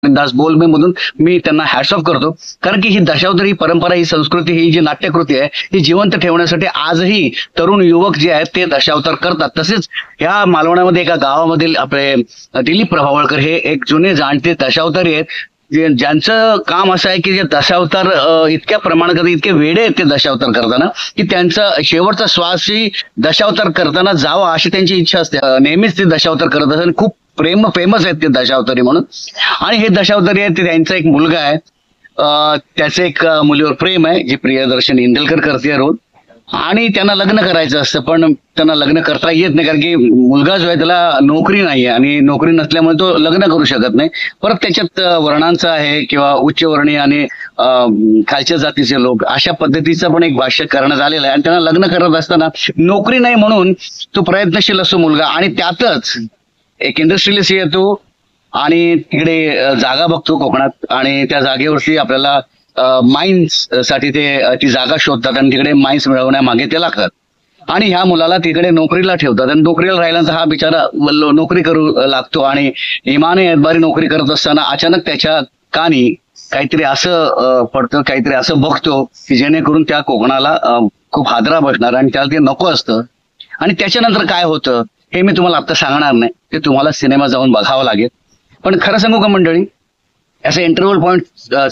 दास बोलमे मधून मी त्यांना hats off करतो. कारण की ही दशावतार ही परंपरा, ही संस्कृती, ही जी नाट्यकृती आहे ही जिवंत ठेवण्यासाठी आजही तरुण युवक जे आहेत ते दशावतार करतात. तसेच ह्या मालवणामध्ये एका गावामधील आपले दिलीप प्रभावळकर हे एक जुने जाणते दशावतारी आहेत, ज्यांचं काम असं आहे की जे दशावतार इतक्या प्रमाणात करतात, इतके वेडे आहेत ते दशावतार करताना की त्यांचा शेवटचा श्वासही दशावतार करताना जावा अशी त्यांची इच्छा असते. नेहमीच ते दशावतार करत असतात. खूप फेमस आहेत ते दशावतारी म्हणून. आणि हे दशावतारी आहेत, ते त्यांचा एक मुलगा आहे, त्याचं एक मुलीवर प्रेम आहे जी प्रियदर्शनी इंदलकर करते रोल. आणि त्यांना लग्न करायचं असतं पण त्यांना लग्न करता येत नाही, कारण की मुलगा जो आहे त्याला नोकरी नाही आहे आणि नोकरी नसल्यामुळे तो लग्न करू शकत नाही. परत त्याच्यात वर्णांचा आहे किंवा उच्चवर्णीय आणि खालच्या जातीचे लोक अशा पद्धतीचं पण एक भाष्य करण्यात आलेलं आहे. आणि त्यांना लग्न करत असताना नोकरी नाही म्हणून तो प्रयत्नशील असतो मुलगा, आणि त्यातच एक इंडस्ट्रियलिस्ट येतो आणि तिकडे जागा बघतो कोकणात, आणि त्या जागेवरती आपल्याला माइन्स साठी ते ती जागा शोधतात आणि तिकडे माइन्स मिळवण्यामागे ते लागतात. आणि ह्या मुलाला तिकडे नोकरीला ठेवतात आणि नोकरीला राहिल्यानंतर हा बिचारा नोकरी करू लागतो. आणि इमाने एतबारी नोकरी करत असताना अचानक त्याच्या कानी काहीतरी असं पडतं, काहीतरी असं बघतो की जेणेकरून त्या कोकणाला खूप हादरा बसणार आणि त्याला ते नको असतं. आणि त्याच्यानंतर काय होतं हे मी तुम्हाला आता सांगणार नाही, ते तुम्हाला सिनेमा जाऊन बघावं लागेल. पण खरं सांगू का मंडळी, असं इंटरव्हल पॉइंट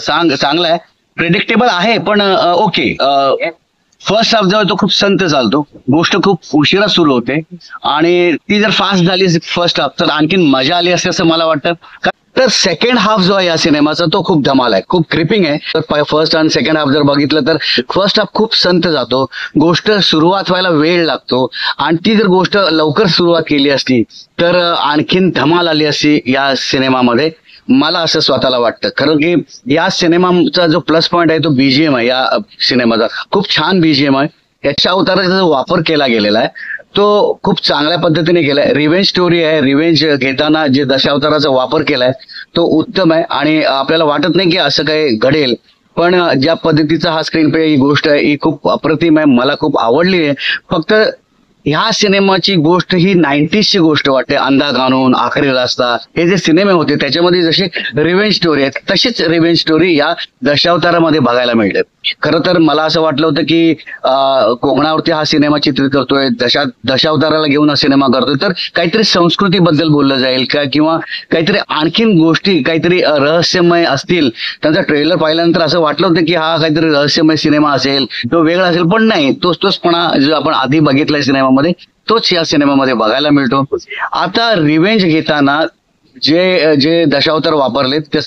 चांगला आहे, प्रेडिक्टेबल आहे, पण ओके. फर्स्ट हाफ जो आहे तो खूप संत चालतो, गोष्ट खूप उशिरा सुरू होते आणि ती जर फास्ट झाली फर्स्ट हाफ तर आणखीन मजा आली असते असं मला वाटतं. तर सेकंड हाफ जो आहे या सिनेमाचा तो खूप धमाल आहे, खूप क्रिपिंग आहे. तर फर्स्ट आणि सेकंड हाफ जर बघितलं तर फर्स्ट हाफ खूप संत जातो, गोष्ट सुरुवात व्हायला वेळ लागतो, आणि ती जर गोष्ट लवकर सुरुवात केली असती तर आणखीन धमाल आली असती या सिनेमामध्ये, मला असं स्वतःला वाटतं. कारण की या सिनेमाचा जो प्लस पॉईंट आहे तो बीजीएम आहे. या सिनेमाचा खूप छान बीजीएम आहे. याच्या अवताराचा जो वापर केला गेलेला आहे तो खूप चांगल्या पद्धतीने केलाय. रिव्हेंज स्टोरी आहे, रिव्हेंज घेताना जे दशावताराचा वापर केलाय तो उत्तम आहे. आणि आपल्याला वाटत नाही की असं काही घडेल, पण ज्या पद्धतीचा हा स्क्रीन प्ले, ही गोष्ट आहे ही खूप अप्रतिम आहे, मला खूप आवडली आहे. फक्त ह्या सिनेमाची गोष्ट ही 90s ची गोष्ट वाटते. अंधा कानून, आखरी रास्ता हे जे सिनेमे होते त्याच्यामध्ये जसे रिव्हेंज स्टोरी आहे तशीच रिव्हेंज स्टोरी या दशावतारामध्ये बघायला मिळते. खरं तर मला असं वाटलं होतं की कोकणावरती हा सिनेमा चित्रित करतोय, दशावताराला घेऊन हा सिनेमा करतोय तर काहीतरी संस्कृतीबद्दल बोललं जाईल का, किंवा काहीतरी आणखीन गोष्टी काहीतरी रहस्यमय असतील. त्यांचा ट्रेलर पाहिल्यानंतर असं वाटलं होतं की हा काहीतरी रहस्यमय सिनेमा असेल, तो वेगळा असेल, पण नाही, तोचपणा जो आपण आधी बघितलाय सिनेमामध्ये तोच या सिनेमामध्ये बघायला मिळतो. आता रिव्हेंज घेताना जे जे दशावतार वापरलेत ते